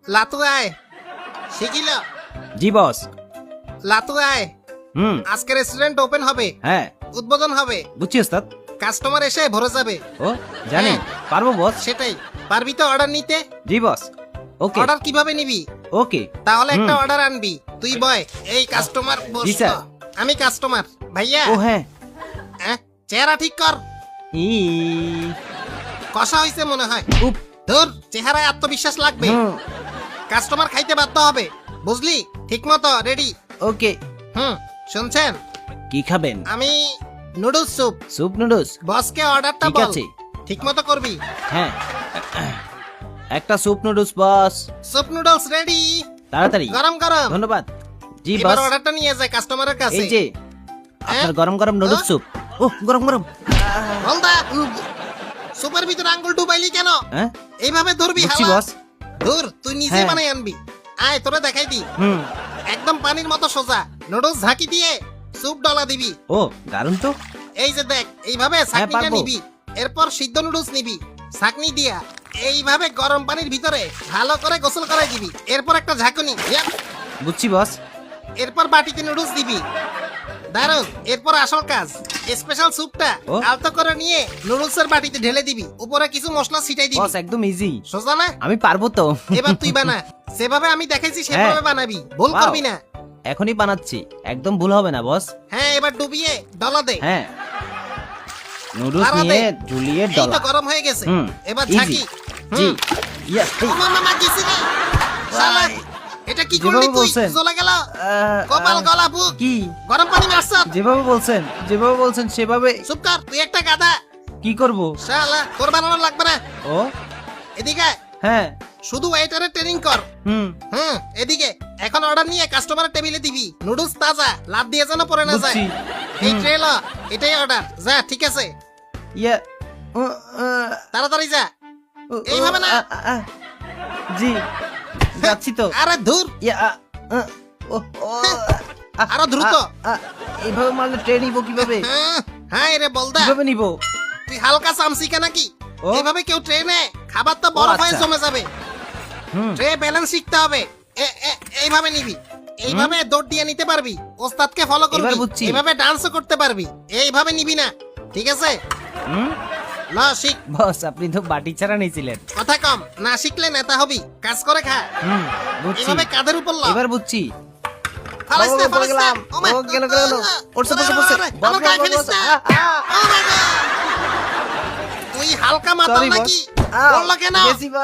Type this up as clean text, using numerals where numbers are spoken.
লাতু আয় শিখিল জি বস। লাতু আয় আজকে রেস্টুরেন্ট ওপেন হবে, হ্যাঁ উদ্বোধন হবে, বুঝছি ওস্তাদ। কাস্টমার এসে ভরে যাবে। ও জানি, হ্যাঁ। পারবো বস। সেটাই, পারবি তো অর্ডার নিতে? জি বস। ওকে অর্ডার কিভাবে নিবি? ওকে। তাহলে একটা অর্ডার আনবি, তুই বয়। এই কাস্টমার বস। জি, স্যার। আমি কাস্টমার ভাইয়া। ও হ্যাঁ। চেহারা ঠিক কর, ই কষা হইছে মনে হয়। উপ ধুর, চেহারায় আত্মবিশ্বাস লাগবে। কাস্টমার খাইতে বাধ্য হবে, বুঝলি? ঠিক মতো রেডি। ওকে। শুনছেন? কি খাবেন? আমি নুডলস স্যুপ। Soup noodles. বসকে অর্ডারটা ঠিক বল, আছে। ঠিক মতো করবি। হ্যাঁ, একটা স্যুপ নুডলস বস। স্যুপ নুডলস রেডি, তাড়াতাড়ি। গরম গরম। ধন্যবাদ। জি এবার বস। অর্ডারটা নিয়ে যায় কাস্টমারের কাছে। এই যে আপনার গরম গরম নুডলস স্যুপ। ও গরম গরম। বলদা, সুপের ভিতরে আঙ্গুল ডুবাইলি কেন? হ্যাঁ এইভাবে ধরবি বুঝছি হালা। বস। ধুর, তুই নিজে হ্যাঁ। বানাই আনবি। আয় তোরে দেখাই দি। হুম। একদম পানির মতো সোজা নুডলস ঝাঁকি দিয়ে স্যুপ ডলা দিবি। ও দারুণ তো। এই যে দেখ, এইভাবে ছাঁকনিটা পারবো। নিবি, এরপর সিদ্ধ নুডলস নিবি, ছাঁকনি দিয়া এইভাবে গরম পানির ভিতরে ভালো করে গোসল করাই দিবি। এরপর একটা ঝাঁকুনি, ইয়াপ। বুঝছি বস। এরপর বাটিতে নুডলস দিবি। দারুন। এরপর আসল কাজ, স্পেশাল স্যুপটা ও। আলতো করে নিয়ে নুডলসের বাটিতে ঢেলে দিবি, উপরে কিছু মশলা ছিটাই দিবি। বস একদম ইজি। সোজা না? আমি পারবো তো। এবার তুই বানা, সেভাবে আমি দেখাইছি সেভাবে বানাবি, ভুল Wow. করবি না। এখনই বানাচ্ছি, একদম ভুল হবে না বস। হ্যাঁ, এবার ডুবিয়ে ডলা দে। হ্যাঁ, নুডলস লাড়া নিয়ে দে। ঝুলিয়ে এই তো ডলা। গরম হয়ে গেছে, হুম, এবার easy। ঝাঁকি। জি ইয়েস। ওমা মামা গেছি রে। শালা, এটা কি করলি যেভাবে তুই? বলছেন। জ্বলে গেল কপাল গলা বুক। কি গরম পানি মারছ। যেভাবে বলছেন সেভাবে চুপ কর, তুই একটা গাদা। কি করব? শালা, তোর বানানো লাগবে না। ও এদিকে আয়, হ্যাঁ। শুধু ওয়েটারের ট্রেনিং কর। হুম এদিকে। এখন অর্ডার নিয়ে কাস্টমারের টেবিলে দিবি। নুডলস তাজা, লাভ দিয়ে যেন পড়ে না যায়। বুঝছি। এই ট্রে ল, এটাই অর্ডার। যা, ঠিক আছে, ইয়া তাড়াতাড়ি যা। এইভাবে না। জি যাচ্ছি তো। আরে ধুর, ইয়া ও আরো দ্রুত। এইভাবে মারলে ট্রেন নিব কিভাবে? হ্যাঁ রে বলদা, কিভাবে নিব? তুই হালকা চামচিকা নাকি? ও। এইভাবে কেউ ট্রেনে খাবার তো বরফ হয়ে আচ্ছা। জমে যাবে। হুম ট্রে ব্যালেন্স শিখতে হবে। এইভাবে নিবি, এইভাবে দৌড় দিয়ে নিতে পারবি। ওস্তাদকে ফলো করবি, এবার বুঝছি। এইভাবে ডান্সও করতে পারবি। এইভাবে নিবি না, ঠিক আছে? হুম ল শিখ। বস আপনি তো বাটি ছাড়া নিয়েছিলেন। কথা কম, না শিখলে নেতা হবি। কাজ করে খা। বুঝছি। এইভাবে কাঁধের উপর ল। এবার বুঝছি। ফালাইস না, ফালাইস না। ও মা, ও গেল গেল। পড়ছে পড়ছে পড়ছে। আমার গায়ে ফেলিস না। Oh my God! তুই হালকা মাতাল Sorry, boss. নাকি? বললো কেন? গেছি, boss।